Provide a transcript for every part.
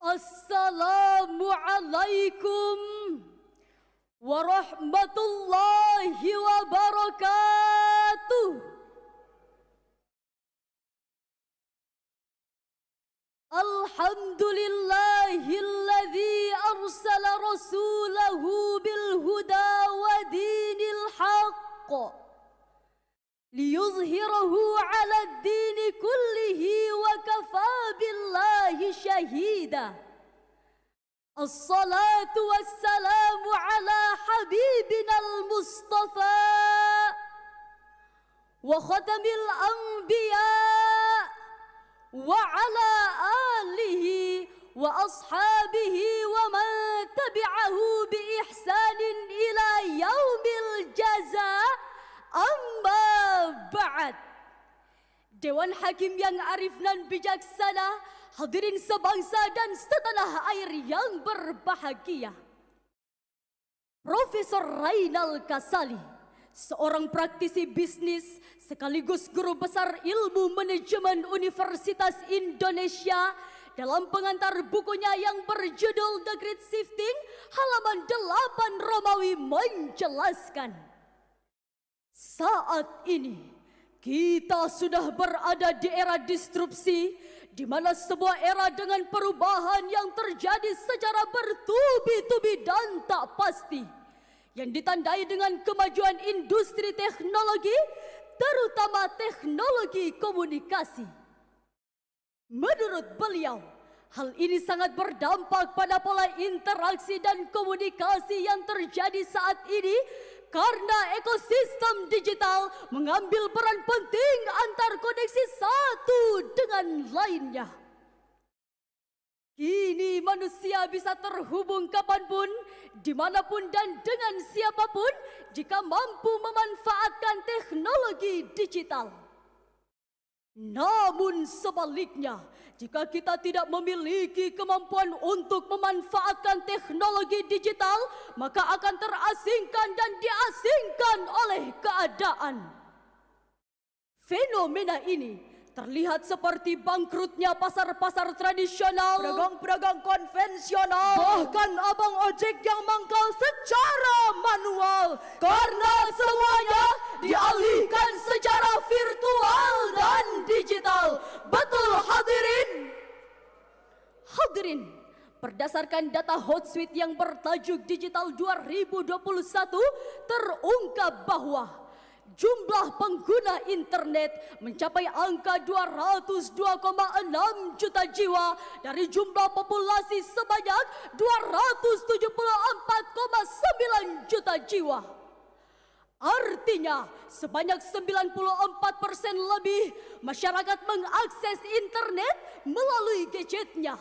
Assalamualaikum warahmatullahi wabarakatuh. Alhamdulillahilladzi arsala rasulahu bil huda wa dinil haqq liyuzhirahu 'ala ad-dini kullihi wa kafaa billahi syahida. As-salatu wassalamu ala habibina al-mustafa wa khatamil anbiya wa ala alihi wa ashabihi wa man tabi'ahu bi ihsanin ila yaumil jaza. Amma ba'd. Dewan Hakim yang arif dan bijaksana, hadirin sebangsa dan setanah air yang berbahagia. Profesor Rainal Kasali, seorang praktisi bisnis sekaligus guru besar ilmu manajemen Universitas Indonesia, dalam pengantar bukunya yang berjudul The Great Shifting, halaman 8 Romawi menjelaskan, saat ini kita sudah berada di era disrupsi, di mana sebuah era dengan perubahan yang terjadi secara bertubi-tubi dan tak pasti, yang ditandai dengan kemajuan industri teknologi, terutama teknologi komunikasi. Menurut beliau, hal ini sangat berdampak pada pola interaksi dan komunikasi yang terjadi saat ini, karena ekosistem digital mengambil peran penting antar koneksi satu dengan lainnya. Kini manusia bisa terhubung kapanpun, dimanapun dan dengan siapapun jika mampu memanfaatkan teknologi digital. Namun sebaliknya, jika kita tidak memiliki kemampuan untuk memanfaatkan teknologi digital, maka akan terasingkan dan diasingkan oleh keadaan. Fenomena ini terlihat seperti bangkrutnya pasar-pasar tradisional, pedagang-pedagang konvensional, bahkan abang ojek yang mangkal secara manual, karena semuanya dialihkan secara virtual dan digital. Betul hadirin? Hadirin, berdasarkan data Hootsuite yang bertajuk Digital 2021, terungkap bahwa jumlah pengguna internet mencapai angka 202,6 juta jiwa dari jumlah populasi sebanyak 274,9 juta jiwa. Artinya, sebanyak 94% lebih masyarakat mengakses internet melalui gadgetnya.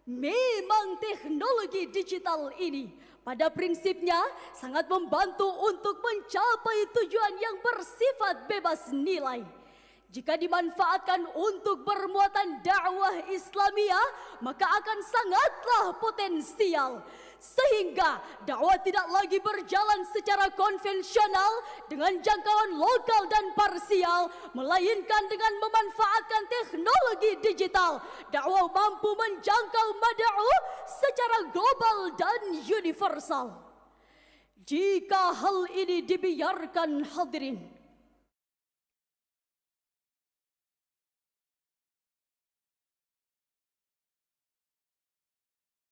Memang teknologi digital ini pada prinsipnya sangat membantu untuk mencapai tujuan yang bersifat bebas nilai. Jika dimanfaatkan untuk bermuatan dakwah Islamiyah, maka akan sangatlah potensial. Sehingga dakwah tidak lagi berjalan secara konvensional dengan jangkauan lokal dan parsial, melainkan dengan memanfaatkan teknologi digital, dakwah mampu menjangkau mad'u secara global dan universal. Jika hal ini dibiarkan hadirin,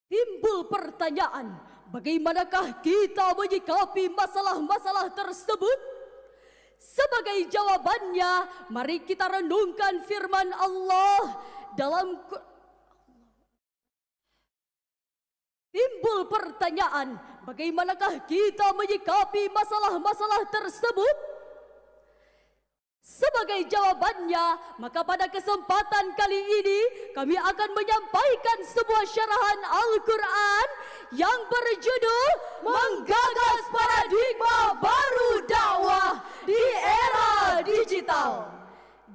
timbul pertanyaan, bagaimanakah kita menyikapi masalah-masalah tersebut? Sebagai jawabannya, mari kita renungkan firman Allah dalam timbul pertanyaan, bagaimanakah kita menyikapi masalah-masalah tersebut? Sebagai jawabannya, maka pada kesempatan kali ini kami akan menyampaikan sebuah syarahan Al-Quran yang berjudul Menggagas Paradigma Baru Dakwah di Era Digital,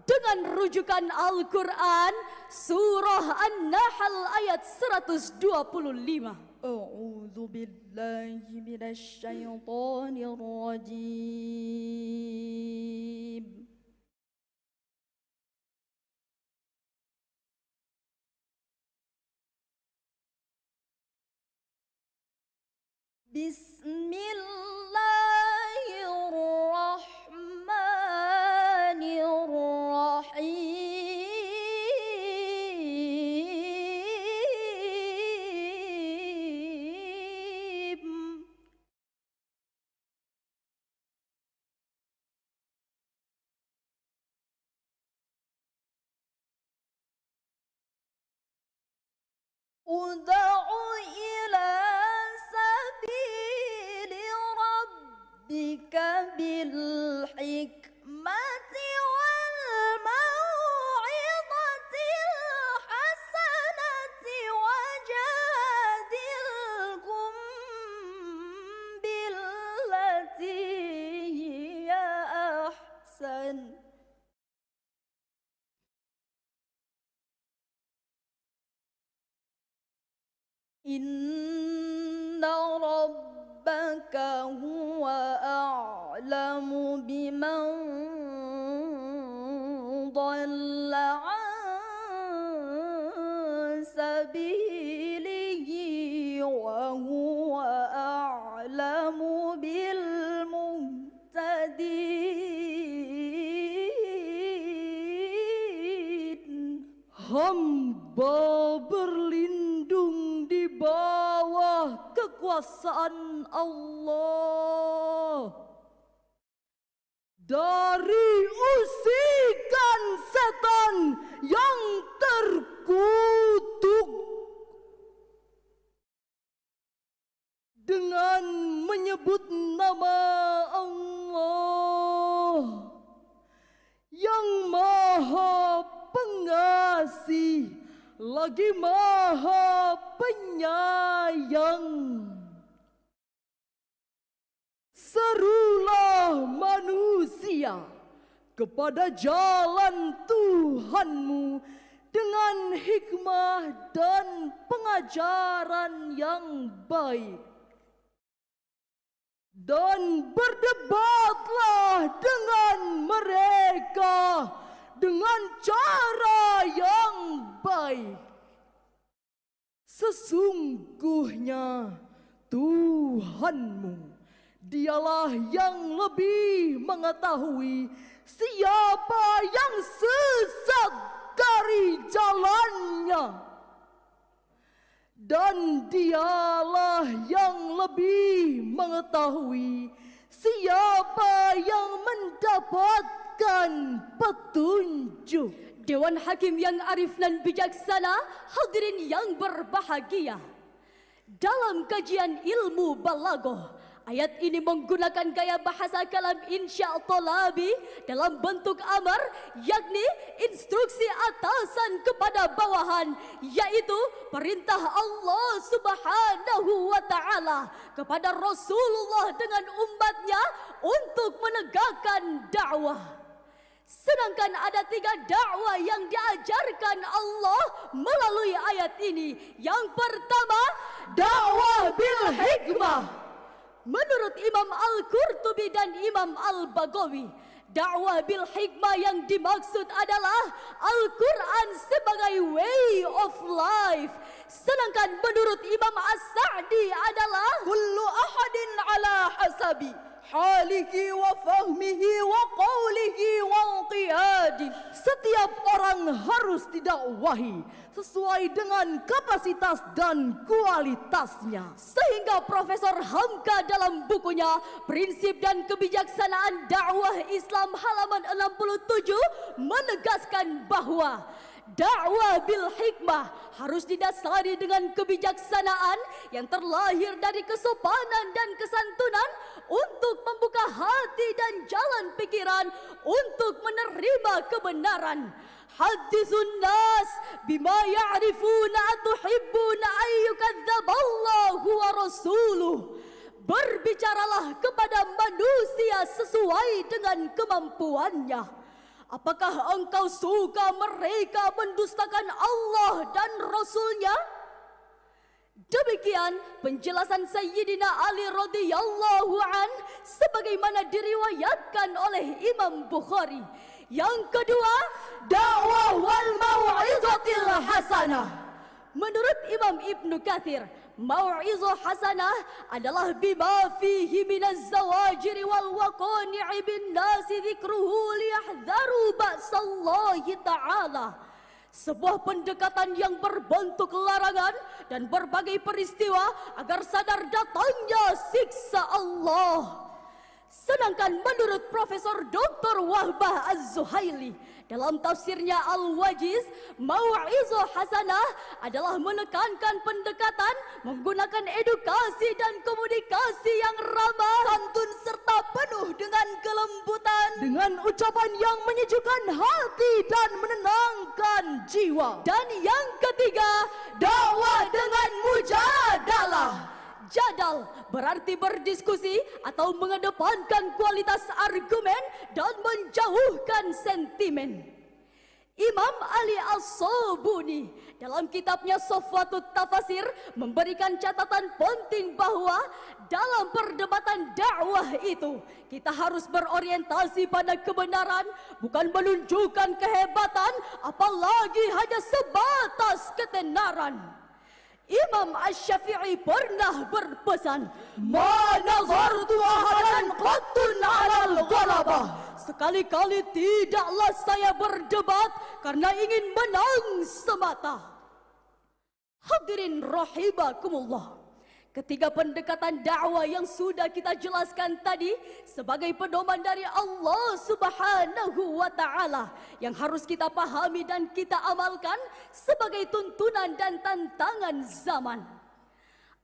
dengan rujukan Al-Quran Surah An-Nahl ayat 125. A'udzu billahi minasyaitonir rajim. Bismillahirrahmanirrahim. Ud'u ila sabili rabbika bil hikmati wal mau'izatil hasanati wajadilhum billati hiya ahsan. Inna rabbaka huwa a'lamu biman dhalla an sabilihi wa huwa a'lamu bil muhtadin. Hamba berlindung di bawah kekuasaan Allah dari usikan setan yang terkutuk. Dengan menyebut nama Allah yang Maha Pengasih lagi Maha Penyayang. Serulah manusia kepada jalan Tuhanmu dengan hikmah dan pengajaran yang baik. Dan berdebatlah dengan mereka dengan cara yang baik. Sesungguhnya Tuhanmu, dialah yang lebih mengetahui siapa yang sesat dari jalannya, dan dialah yang lebih mengetahui siapa yang mendapatkan petunjuk. Dewan Hakim yang arif dan bijaksana, hadirin yang berbahagia. Dalam kajian ilmu balaghah, ayat ini menggunakan gaya bahasa kalam insya talabi dalam bentuk amar, yakni instruksi atasan kepada bawahan, yaitu perintah Allah Subhanahu wa Ta'ala kepada Rasulullah dengan umatnya untuk menegakkan dakwah. Sedangkan ada 3 dakwah yang diajarkan Allah melalui ayat ini. Yang pertama, dakwah bil hikmah. Menurut Imam Al-Qurtubi dan Imam Al-Baghawi, dakwah bil hikmah yang dimaksud adalah Al-Quran sebagai way of life. Sedangkan menurut Imam As-Sa'di adalah kullu ahadin ala hasabi halihi wa fahmihi wa qawlihi wa qiyadih. Setiap orang harus didakwahi sesuai dengan kapasitas dan kualitasnya. Sehingga Profesor Hamka dalam bukunya Prinsip dan Kebijaksanaan Dakwah Islam halaman 67 menegaskan bahwa dakwah bil hikmah harus didasari dengan kebijaksanaan yang terlahir dari kesopanan dan kesantunan untuk membuka hati dan jalan pikiran untuk menerima kebenaran. Hadithun nas bima ya'rifuna atuhibbuna ayyukadzaballahu wa rasuluh. Berbicaralah kepada manusia sesuai dengan kemampuannya. Apakah engkau suka mereka mendustakan Allah dan Rasulnya? Demikian penjelasan Sayyidina Ali radhiyallahu an sebagaimana diriwayatkan oleh Imam Bukhari. Yang kedua, dakwah wal mau'izatil hasanah. Menurut Imam Ibnu Katsir, Mau'izah hasanah adalah bima fihi minaz zawajir wal waqani'i bin nasi dzikruhu liyahdharu ba'sallahi ta'ala. Sebuah pendekatan yang berbentuk larangan dan berbagai peristiwa agar sadar datangnya siksa Allah. Sedangkan menurut Profesor Dr. Wahbah Az-Zuhaili dalam tafsirnya Al-Wajiz, Mau'izah hasanah adalah menekankan pendekatan menggunakan edukasi dan komunikasi yang ramah, santun serta penuh dengan kelembutan, dengan ucapan yang menyejukkan hati dan menenangkan jiwa. Dan yang ketiga, dakwah dengan mujadalah. Jadal berarti berdiskusi atau mengedepankan kualitas argumen dan menjauhkan sentimen. Imam Ali As-Sabuni dalam kitabnya Safwatut Tafasir memberikan catatan penting bahwa dalam perdebatan dakwah itu kita harus berorientasi pada kebenaran, bukan menunjukkan kehebatan, apalagi hanya sebatas ketenaran. Imam Asy-Syafi'i pernah berpesan, "Ma nazartu ahadan qattun 'alal ghalabah." Sekali-kali tidaklah saya berdebat karena ingin menang semata. Hadirin rahimakumullah. Ketiga pendekatan dakwah yang sudah kita jelaskan tadi sebagai pedoman dari Allah Subhanahu wa Ta'ala yang harus kita pahami dan kita amalkan sebagai tuntunan dan tantangan zaman.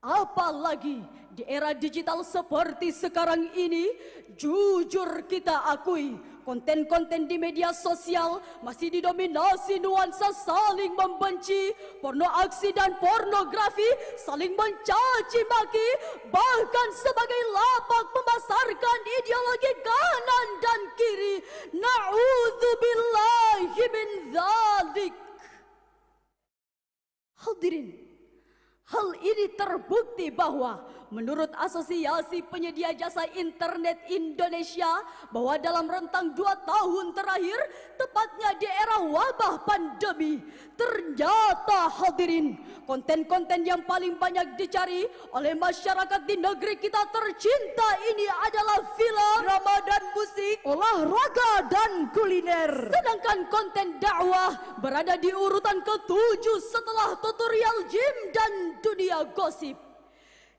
Apalagi di era digital seperti sekarang ini, jujur kita akui, konten-konten di media sosial masih didominasi nuansa saling membenci, porno aksi dan pornografi, saling mencaci maki, bahkan sebagai lapak memasarkan ideologi kanan dan kiri. Na'udzubillahi min dzalik. Hadirin, hal ini terbukti bahwa menurut Asosiasi Penyedia Jasa Internet Indonesia bahwa dalam rentang 2 tahun terakhir, tepatnya di era wabah pandemi, ternyata hadirin, konten-konten yang paling banyak dicari oleh masyarakat di negeri kita tercinta ini adalah film, drama dan musik, olahraga dan kuliner. Sedangkan konten dakwah berada di urutan ke-7 setelah tutorial gym dan dunia gosip.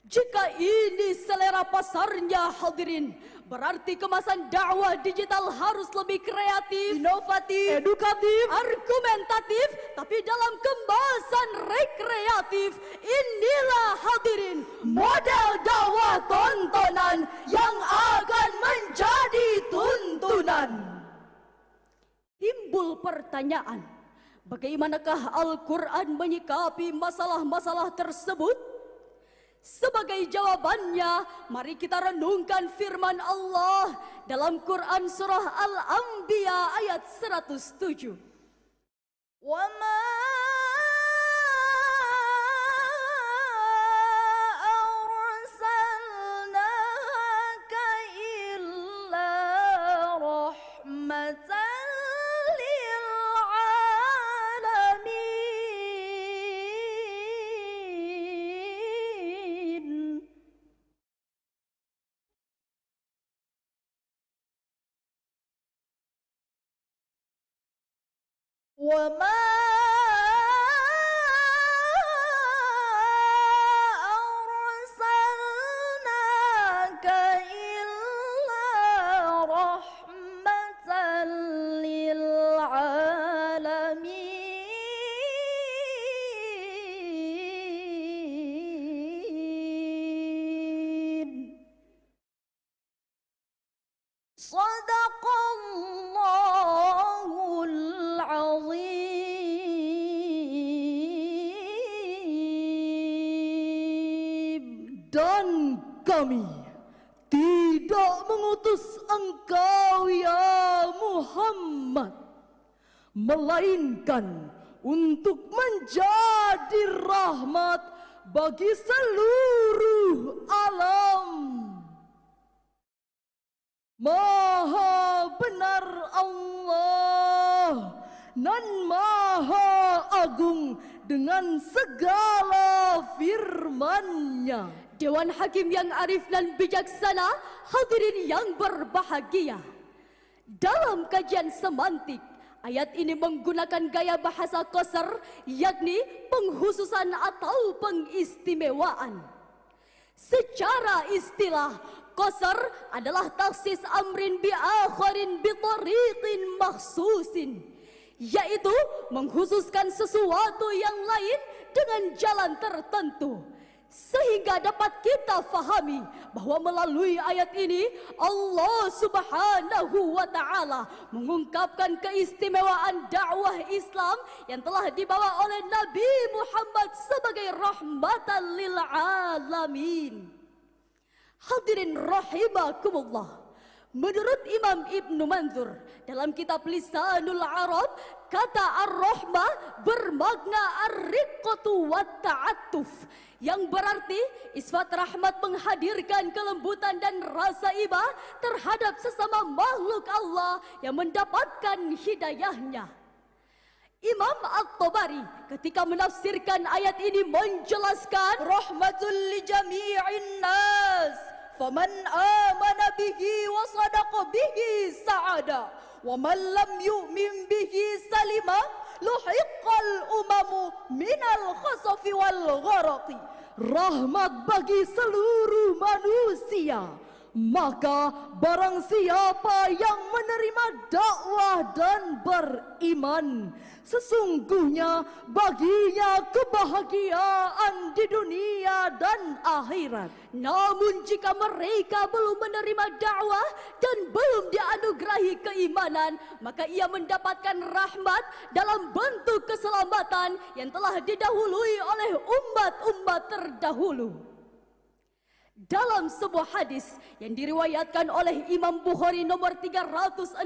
Jika ini selera pasarnya hadirin, berarti kemasan dakwah digital harus lebih kreatif, inovatif, edukatif, argumentatif, tapi dalam kemasan rekreatif. Inilah hadirin model dakwah tontonan yang akan menjadi tuntunan. Timbul pertanyaan, bagaimanakah Al-Quran menyikapi masalah-masalah tersebut? Sebagai jawabannya, mari kita renungkan firman Allah dalam Quran surah Al-Anbiya ayat 107. Wa ma arsalnaka illa rahmatan وَمَا أَرْسَلْنَاكَ إِلَّا رَحْمَةً لِلْعَالَمِينَ. صدق الله العظيم. Dan kami tidak mengutus engkau ya Muhammad, melainkan untuk menjadi rahmat bagi seluruh alam. Maha benar Allah dan maha agung dengan segala firman-Nya. Dewan Hakim yang arif dan bijaksana, hadirin yang berbahagia. Dalam kajian semantik, ayat ini menggunakan gaya bahasa qasr, yakni penghususan atau pengistimewaan. Secara istilah, qasr adalah taksis amrin bi akharin bi tariqin makhsusin, yaitu menghususkan sesuatu yang lain dengan jalan tertentu. Sehingga dapat kita fahami bahwa melalui ayat ini Allah Subhanahu wa Ta'ala mengungkapkan keistimewaan dakwah Islam yang telah dibawa oleh Nabi Muhammad sebagai rahmatan lil alamin. Hadirin rahimakumullah, menurut Imam Ibnu Manzur dalam kitab Lisanul Arab, kata ar-rahmah bermakna ar-riqqatu wa ta'attuf, yang berarti isfat rahmat menghadirkan kelembutan dan rasa iba terhadap sesama makhluk Allah yang mendapatkan hidayahnya. Imam At-Tabari ketika menafsirkan ayat ini menjelaskan, rahmatul li jami'in nas, faman amana bihi wa sadaqa bihi sa'ada, wa man lam yu'min bihi salima, luhiqal umamu minal khasafi wal gharaqi. Rahmat bagi seluruh manusia, maka barang siapa yang menerima dakwah dan beriman, sesungguhnya baginya kebahagiaan di dunia dan akhirat. Namun jika mereka belum menerima dakwah dan belum dianugerahi keimanan, maka ia mendapatkan rahmat dalam bentuk keselamatan yang telah didahului oleh umat-umat terdahulu. Dalam sebuah hadis yang diriwayatkan oleh Imam Bukhari nomor 369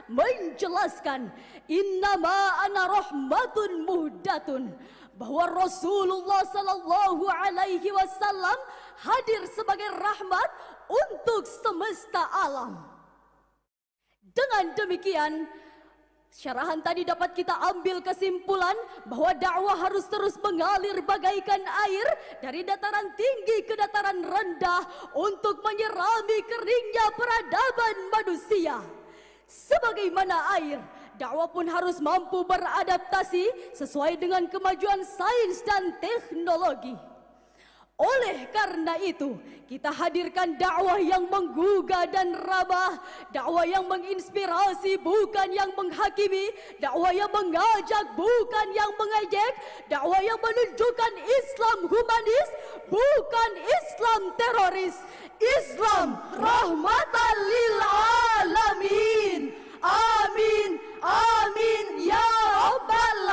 menjelaskan, innama ana rahmatun muhdatun, bahwa Rasulullah sallallahu alaihi wasallam hadir sebagai rahmat untuk semesta alam. Dengan demikian, syarahan tadi dapat kita ambil kesimpulan bahwa dakwah harus terus mengalir bagaikan air dari dataran tinggi ke dataran rendah untuk menyirami keringnya peradaban manusia. Sebagaimana air, dakwah pun harus mampu beradaptasi sesuai dengan kemajuan sains dan teknologi. Oleh karena itu, kita hadirkan dakwah yang menggugah dan ramah, dakwah yang menginspirasi bukan yang menghakimi, dakwah yang mengajak bukan yang mengejek, dakwah yang menunjukkan Islam humanis bukan Islam teroris, Islam rahmatan lil alamin. Amin, amin ya rabbal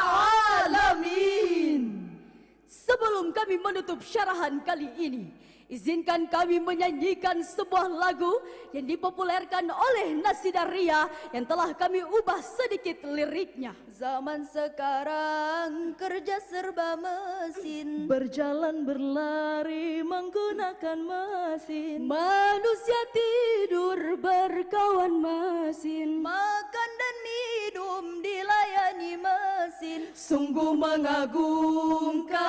alamin. Sebelum kami menutup syarahan kali ini, izinkan kami menyanyikan sebuah lagu yang dipopulerkan oleh Nasidaria yang telah kami ubah sedikit liriknya. Zaman sekarang kerja serba mesin, berjalan berlari menggunakan mesin. Manusia tidur berkawan mesin, makan dan minum dilayani mesin. Sungguh mengagumkan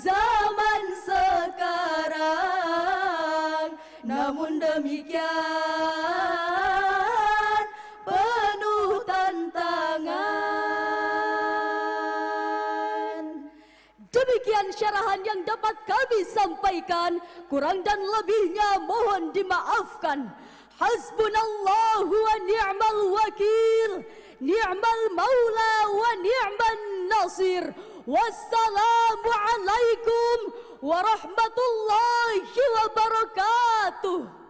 zaman sekarang, namun demikian penuh tantangan. Demikian syarahan yang dapat kami sampaikan, kurang dan lebihnya mohon dimaafkan. Hasbunallahu wa ni'mal wakil, ni'mal maula wa ni'man nasir. Wassalamualaikum warahmatullahi wabarakatuh.